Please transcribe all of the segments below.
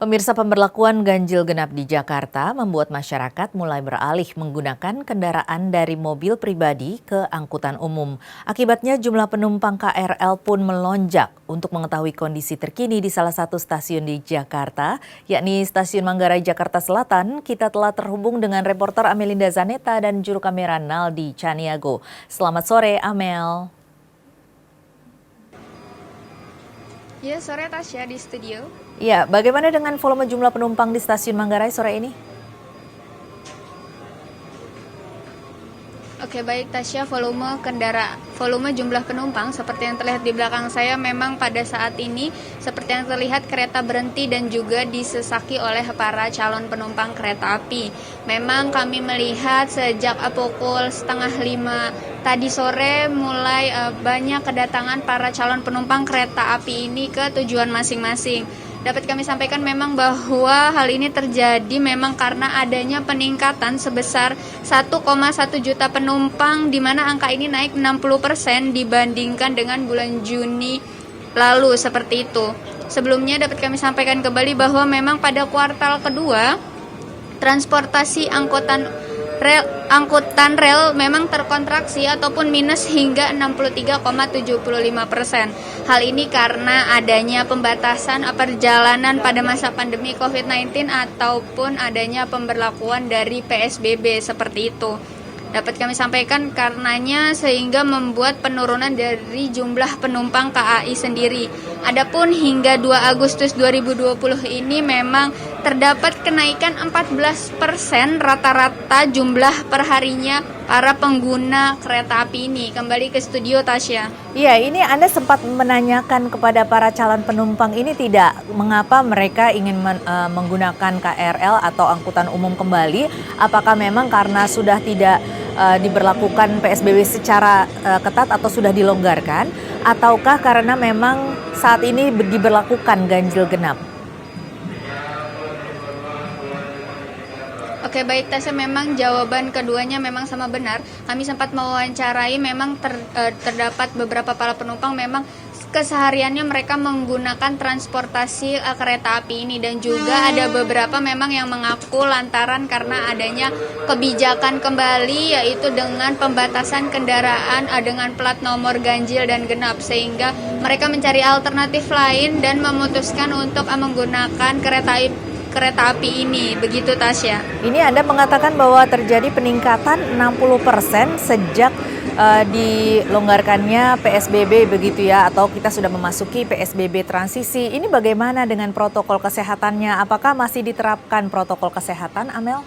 Pemirsa, pemberlakuan ganjil genap di Jakarta membuat masyarakat mulai beralih menggunakan kendaraan dari mobil pribadi ke angkutan umum. Akibatnya jumlah penumpang KRL pun melonjak. Untuk mengetahui kondisi terkini di salah satu stasiun di Jakarta, yakni Stasiun Manggarai Jakarta Selatan, kita telah terhubung dengan reporter Amelinda Zaneta dan juru kamera Naldi Caniago. Selamat sore, Amel. Ya, sore Tasya di studio. Ya, bagaimana dengan volume jumlah penumpang di Stasiun Manggarai sore ini? Oke, baik Tasya, volume jumlah penumpang seperti yang terlihat di belakang saya memang pada saat ini seperti yang terlihat kereta berhenti dan juga disesaki oleh para calon penumpang kereta api. Memang kami melihat sejak pukul 4:30 tadi sore mulai banyak kedatangan para calon penumpang kereta api ini ke tujuan masing-masing. Dapat kami sampaikan memang bahwa hal ini terjadi memang karena adanya peningkatan sebesar 1,1 juta penumpang, di mana angka ini naik 60% dibandingkan dengan bulan Juni lalu seperti itu. Sebelumnya dapat kami sampaikan kembali bahwa memang pada kuartal kedua transportasi angkutan rel memang terkontraksi ataupun minus hingga 63,75%. Hal ini karena adanya pembatasan perjalanan pada masa pandemi COVID-19 ataupun adanya pemberlakuan dari PSBB seperti itu. Dapat kami sampaikan karenanya sehingga membuat penurunan dari jumlah penumpang KAI sendiri. Adapun hingga 2 Agustus 2020 ini memang terdapat kenaikan 14% rata-rata jumlah perharinya para pengguna kereta api ini. Kembali ke studio, Tasya. Iya, ini Anda sempat menanyakan kepada para calon penumpang ini tidak mengapa mereka ingin menggunakan KRL atau angkutan umum kembali. Apakah memang karena sudah tidak diberlakukan PSBB secara ketat atau sudah dilonggarkan, ataukah karena memang saat ini diberlakukan ganjil genap? Oke, baik Tasya, memang jawaban keduanya memang sama benar. Kami sempat mewawancarai memang terdapat beberapa para penumpang memang kesehariannya mereka menggunakan transportasi kereta api ini, dan juga ada beberapa memang yang mengaku lantaran karena adanya kebijakan kembali yaitu dengan pembatasan kendaraan dengan plat nomor ganjil dan genap, sehingga mereka mencari alternatif lain dan memutuskan untuk menggunakan kereta api ini. Begitu, Tasya. Ini Anda mengatakan bahwa terjadi peningkatan 60% sejak dilonggarkannya PSBB begitu ya, atau kita sudah memasuki PSBB transisi. Ini bagaimana dengan protokol kesehatannya? Apakah masih diterapkan protokol kesehatan, Amel?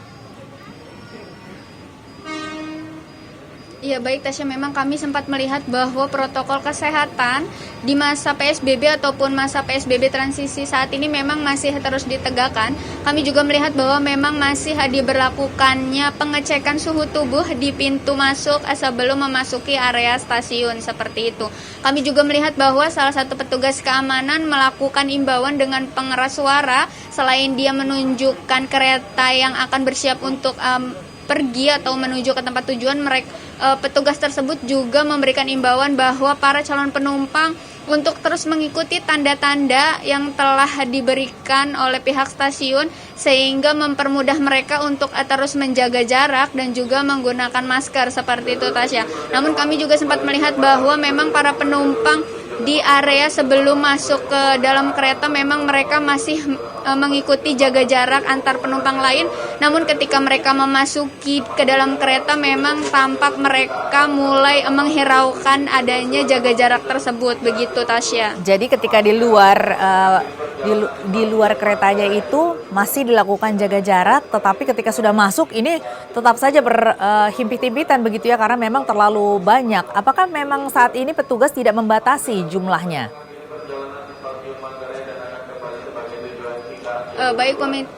Iya, baik Tasya, memang kami sempat melihat bahwa protokol kesehatan di masa PSBB ataupun masa PSBB transisi saat ini memang masih terus ditegakkan. Kami juga melihat bahwa memang masih diberlakukannya pengecekan suhu tubuh di pintu masuk sebelum memasuki area stasiun seperti itu. Kami juga melihat bahwa salah satu petugas keamanan melakukan imbauan dengan pengeras suara selain dia menunjukkan kereta yang akan bersiap untuk pergi atau menuju ke tempat tujuan. Petugas tersebut juga memberikan imbauan bahwa para calon penumpang untuk terus mengikuti tanda-tanda yang telah diberikan oleh pihak stasiun sehingga mempermudah mereka untuk terus menjaga jarak dan juga menggunakan masker seperti itu, Tasya. Namun kami juga sempat melihat bahwa memang para penumpang di area sebelum masuk ke dalam kereta memang mereka masih mengikuti jaga jarak antar penumpang lain. Namun ketika mereka memasuki ke dalam kereta memang tampak mereka mulai menghiraukan adanya jaga jarak tersebut. Begitu, Tasya. Jadi ketika di luar keretanya itu masih dilakukan jaga jarak, tetapi ketika sudah masuk ini tetap saja berhimpit-himpitan begitu ya, karena memang terlalu banyak. Apakah memang saat ini petugas tidak membatasi jumlahnya?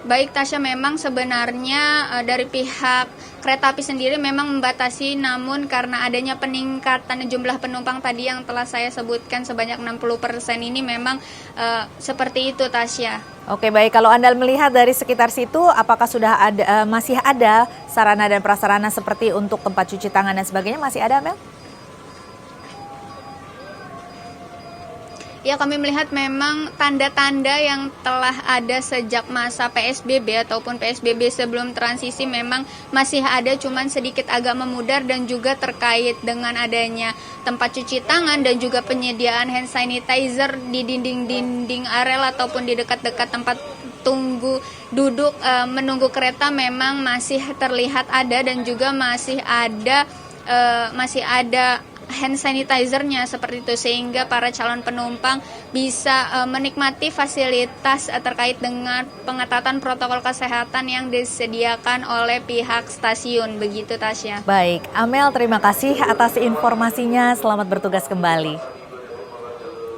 Baik Tasya, memang sebenarnya dari pihak kereta api sendiri memang membatasi, namun karena adanya peningkatan jumlah penumpang tadi yang telah saya sebutkan sebanyak 60% ini memang seperti itu, Tasya. Oke, baik, kalau Anda melihat dari sekitar situ, apakah sudah ada masih ada sarana dan prasarana seperti untuk tempat cuci tangan dan sebagainya, masih ada, Mel? Ya, kami melihat memang tanda-tanda yang telah ada sejak masa PSBB ataupun PSBB sebelum transisi memang masih ada, cuman sedikit agak memudar, dan juga terkait dengan adanya tempat cuci tangan dan juga penyediaan hand sanitizer di dinding-dinding arel ataupun di dekat-dekat tempat tunggu duduk menunggu kereta memang masih terlihat ada, dan juga masih ada hand sanitizer-nya seperti itu, sehingga para calon penumpang bisa menikmati fasilitas terkait dengan pengetatan protokol kesehatan yang disediakan oleh pihak stasiun. Begitu, Tasya. Baik, Amel, terima kasih atas informasinya. Selamat bertugas kembali.